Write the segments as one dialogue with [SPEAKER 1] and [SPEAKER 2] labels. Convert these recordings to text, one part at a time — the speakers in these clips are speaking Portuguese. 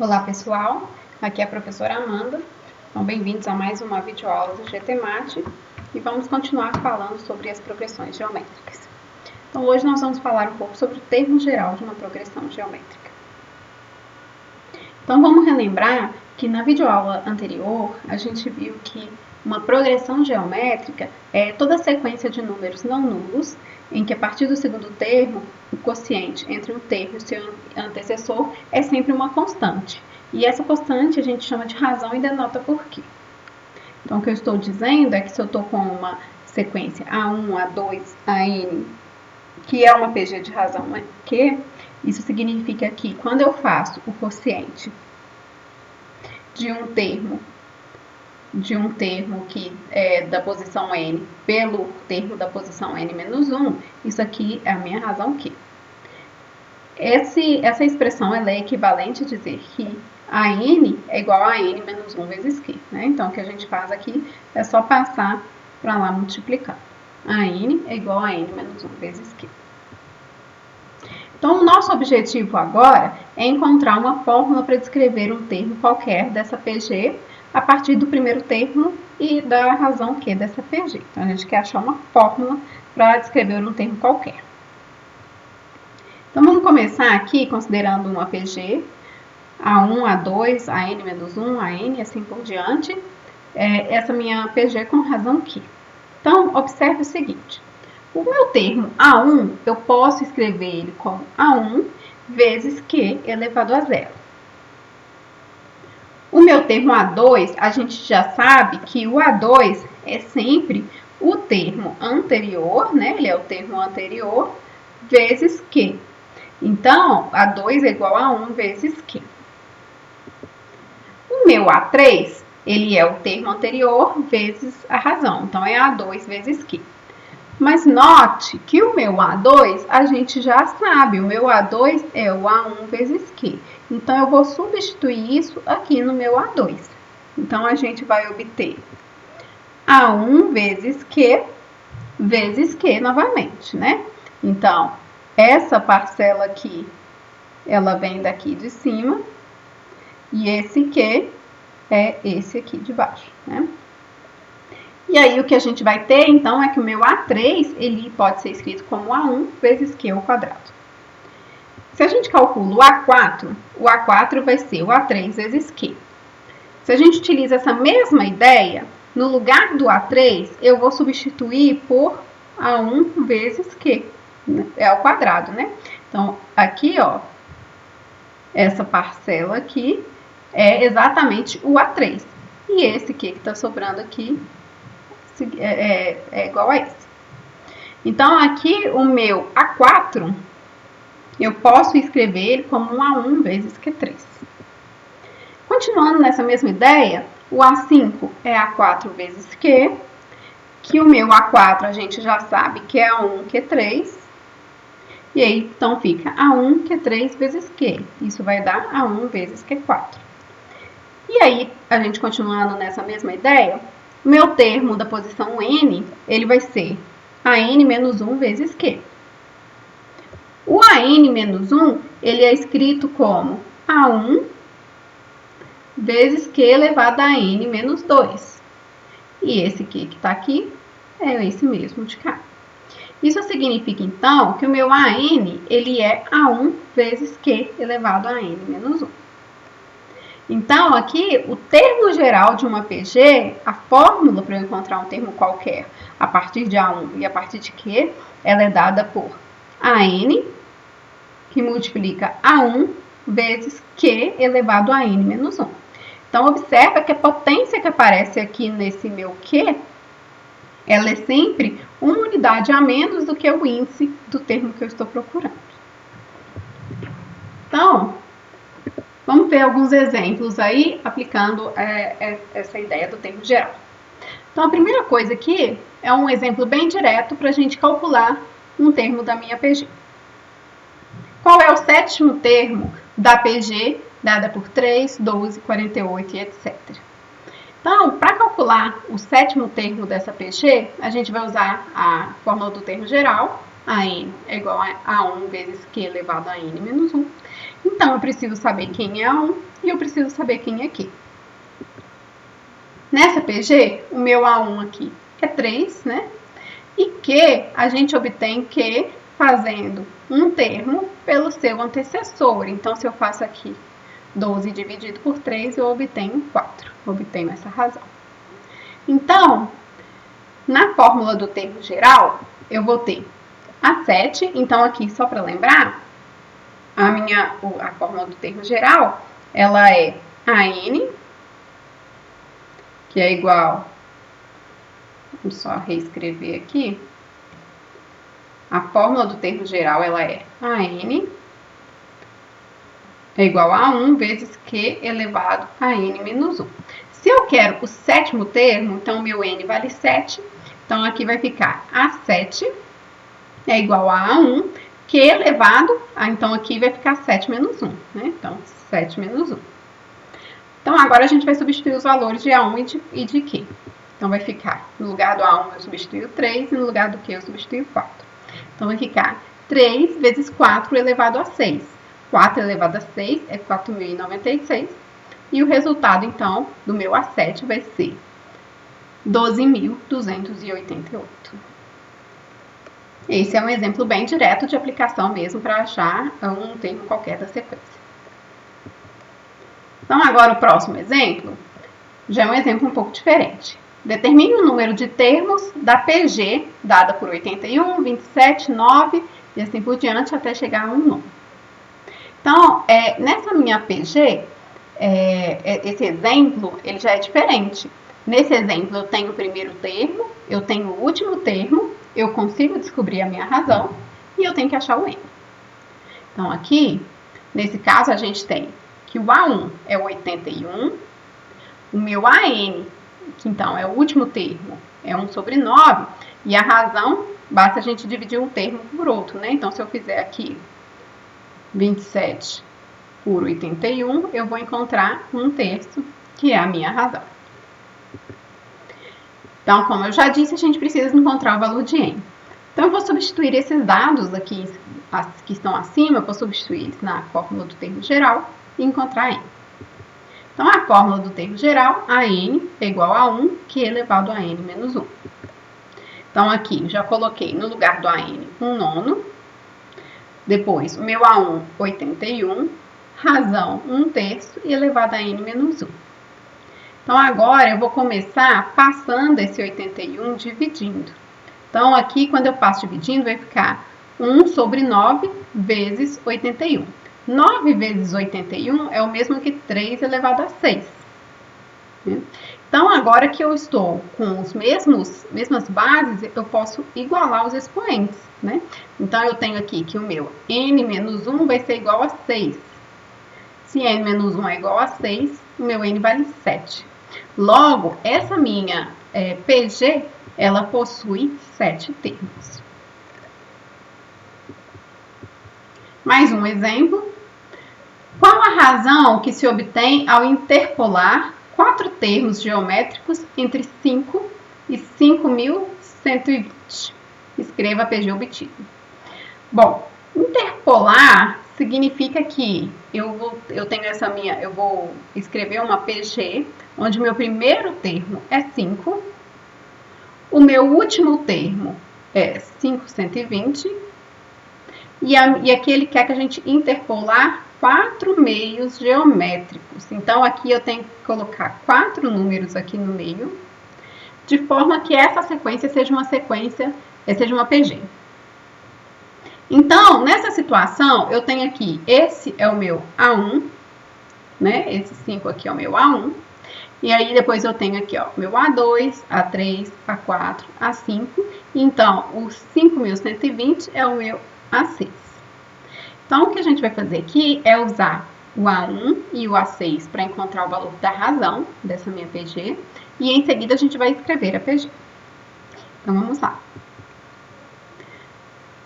[SPEAKER 1] Olá pessoal, aqui é a professora Amanda, então bem-vindos a mais uma videoaula do GTMAT e vamos continuar falando sobre as progressões geométricas. Então hoje nós vamos falar um pouco sobre o termo geral de uma progressão geométrica. Então vamos relembrar que na videoaula anterior a gente viu que uma progressão geométrica é toda a sequência de números não nulos em que a partir do segundo termo, o quociente entre um termo e seu antecessor é sempre uma constante. E essa constante a gente chama de razão e denota por quê. Então, o que eu estou dizendo é que se eu estou com uma sequência A1, A2, AN, que é uma PG de razão Q, isso significa que quando eu faço o quociente de um termo que é da posição n pelo termo da posição n-1, isso aqui é a minha razão Q. Essa expressão ela é equivalente a dizer que a n é igual a n-1 vezes Q. Né? Então, o que a gente faz aqui é só passar para lá multiplicar. A n é igual a n-1 vezes Q. Então, o nosso objetivo agora é encontrar uma fórmula para descrever um termo qualquer dessa PG a partir do primeiro termo e da razão Q dessa PG. Então, a gente quer achar uma fórmula para descrever um termo qualquer. Então, vamos começar aqui considerando uma PG, A1, A2, AN-1, AN e assim por diante. Essa minha PG com razão Q. Então, observe o seguinte. O meu termo A1, eu posso escrever ele como A1 vezes Q elevado a zero. O meu termo A2, a gente já sabe que o A2 é sempre o termo anterior, né? Ele é o termo anterior vezes Q. Então, A2 é igual a 1 vezes Q. O meu A3, ele é o termo anterior vezes a razão. Então, é A2 vezes Q. Mas note que o meu A2, a gente já sabe, o meu A2 é o A1 vezes Q. Então, eu vou substituir isso aqui no meu A2. Então, a gente vai obter A1 vezes Q novamente, né? Então, essa parcela aqui, ela vem daqui de cima, e esse Q é esse aqui de baixo, né? E aí, o que a gente vai ter, então, é que o meu A3, ele pode ser escrito como A1 vezes Q ao quadrado. Se a gente calcula o A4 vai ser o A3 vezes Q. Se a gente utiliza essa mesma ideia, no lugar do A3, eu vou substituir por A1 vezes Q, é ao quadrado, né? Então, aqui, ó, essa parcela aqui é exatamente o A3. E esse Q que está sobrando aqui é igual a esse. Então, aqui o meu A4, eu posso escrever ele como um A1 vezes Q3. Continuando nessa mesma ideia, o A5 é A4 vezes Q, que o meu A4 a gente já sabe que é A1 Q3, e aí então fica A1 Q3 vezes Q. Isso vai dar A1 vezes Q4. E aí, a gente continuando nessa mesma ideia, o meu termo da posição n, ele vai ser AN-1 vezes Q. O AN-1, ele é escrito como A1 vezes Q elevado a N-2. E esse Q que está aqui é esse mesmo de cá. Isso significa, então, que o meu AN, ele é A1 vezes Q elevado a N-1. Então, aqui, o termo geral de uma PG, a fórmula para eu encontrar um termo qualquer a partir de A1 e a partir de Q, ela é dada por AN, que multiplica A1 vezes Q elevado a N-1. Então, observa que a potência que aparece aqui nesse meu Q, ela é sempre uma unidade a menos do que o índice do termo que eu estou procurando. Então, vamos ver alguns exemplos aí, aplicando essa ideia do termo geral. Então, a primeira coisa aqui é um exemplo bem direto para a gente calcular um termo da minha PG. Qual é o sétimo termo da PG, dada por 3, 12, 48 e etc. Então, para calcular o sétimo termo dessa PG, a gente vai usar a fórmula do termo geral, a n é igual a 1 vezes q elevado a n menos 1. Então, eu preciso saber quem é A1 e eu preciso saber quem é Q. Nessa PG, o meu A1 aqui é 3, né? E Q, a gente obtém Q fazendo um termo pelo seu antecessor. Então, se eu faço aqui 12 dividido por 3, eu obtenho 4. Obtenho essa razão. Então, na fórmula do termo geral, eu vou ter A7. Então, aqui, só para lembrar, a fórmula do termo geral, ela é AN, que é igual, vamos só reescrever aqui, a fórmula do termo geral, ela é AN é igual a 1 vezes Q elevado a N menos 1. Se eu quero o sétimo termo, então meu N vale 7, então aqui vai ficar A7 é igual a A1, Q elevado, então aqui vai ficar 7 menos 1, né? Então, 7 menos 1. Então, agora a gente vai substituir os valores de A1 e de Q. Então, vai ficar, no lugar do A1 eu substituo 3 e no lugar do Q eu substituo 4. Então, vai ficar 3 vezes 4 elevado a 6. 4 elevado a 6 é 4.096. E o resultado, então, do meu A7 vai ser 12.288. Esse é um exemplo bem direto de aplicação mesmo para achar um termo qualquer da sequência. Então, agora o próximo exemplo já é um exemplo um pouco diferente. Determine o número de termos da PG, dada por 81, 27, 9 e assim por diante, até chegar a um número. Então, nessa minha PG, esse exemplo ele já é diferente. Nesse exemplo, eu tenho o primeiro termo, eu tenho o último termo, eu consigo descobrir a minha razão e eu tenho que achar o N. Então, aqui, nesse caso, a gente tem que o A1 é 81, o meu AN, que então é o último termo, é 1 sobre 9, e a razão, basta a gente dividir um termo por outro, né? Então, se eu fizer aqui 27 por 81, eu vou encontrar 1/3, que é a minha razão. Então, como eu já disse, a gente precisa encontrar o valor de N. Então, eu vou substituir esses dados aqui, que estão acima, eu vou substituir eles na fórmula do termo geral e encontrar N. Então, a fórmula do termo geral, a N é igual a 1, que é elevado a N menos 1. Então, aqui, já coloquei no lugar do AN 1/9. Depois, o meu A1, 81, razão 1/3 e elevado a N menos 1. Então, agora eu vou começar passando esse 81 dividindo. Então, aqui, quando eu passo dividindo, vai ficar 1 sobre 9 vezes 81. 9 vezes 81 é o mesmo que 3 elevado a 6. Então, agora que eu estou com as mesmas bases, eu posso igualar os expoentes, né? Então, eu tenho aqui que o meu N menos 1 vai ser igual a 6. Se N menos 1 é igual a 6, o meu N vale 7. Logo, essa minha PG, ela possui 7 termos. Mais um exemplo. Qual a razão que se obtém ao interpolar 4 termos geométricos entre 5 e 5.120? Escreva a PG obtida. Bom, interpolar significa que eu vou escrever uma PG, onde o meu primeiro termo é 5, o meu último termo é 5.120, e aqui ele quer que a gente interpolar 4 meios geométricos. Então, aqui eu tenho que colocar 4 números aqui no meio, de forma que essa sequência seja uma PG. Então, nessa situação, eu tenho aqui, esse é o meu A1, né? Esse 5 aqui é o meu A1. E aí, depois eu tenho aqui, ó, meu A2, A3, A4, A5. Então, o 5.120 é o meu A6. Então, o que a gente vai fazer aqui é usar o A1 e o A6 para encontrar o valor da razão dessa minha PG. E em seguida, a gente vai escrever a PG. Então, vamos lá.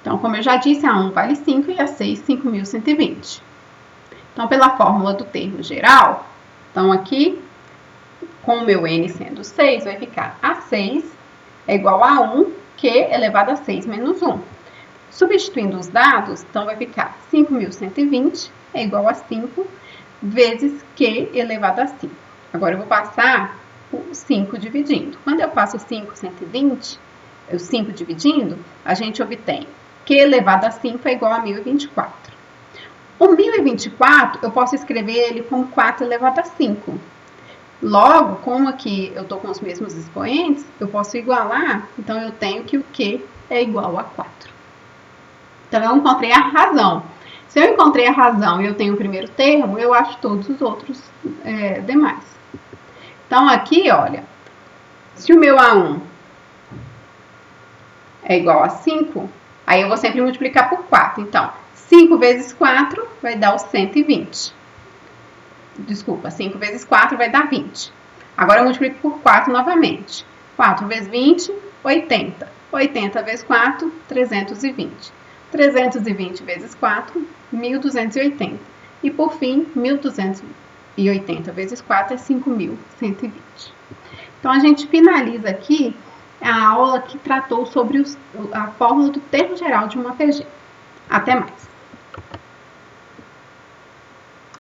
[SPEAKER 1] Então, como eu já disse, A1 vale 5 e A6, 5.120. Então, pela fórmula do termo geral, então aqui, com o meu N sendo 6, vai ficar A6 é igual a 1, Q elevado a 6 menos 1. Substituindo os dados, então vai ficar 5.120 é igual a 5 vezes Q elevado a 5. Agora eu vou passar o 5 dividindo. Quando eu passo 5.120, o 5 dividindo, a gente obtém Q elevado a 5 é igual a 1.024. O 1.024, eu posso escrever ele como 4 elevado a 5. Logo, como aqui eu estou com os mesmos expoentes, eu posso igualar, então eu tenho que o Q é igual a 4. Então, eu encontrei a razão. Se eu encontrei a razão e eu tenho o primeiro termo, eu acho todos os outros demais. Então, aqui, olha, se o meu A1 é igual a 5, aí eu vou sempre multiplicar por 4. Então, 5 vezes 4 vai dar o 120. Desculpa, 5 vezes 4 vai dar 20. Agora eu multiplico por 4 novamente. 4 vezes 20, 80. 80 vezes 4, 320. 320 vezes 4, 1.280. E por fim, 1.280 vezes 4 é 5.120. Então, a gente finaliza aqui a aula que tratou sobre a fórmula do termo geral de uma PG. Até mais!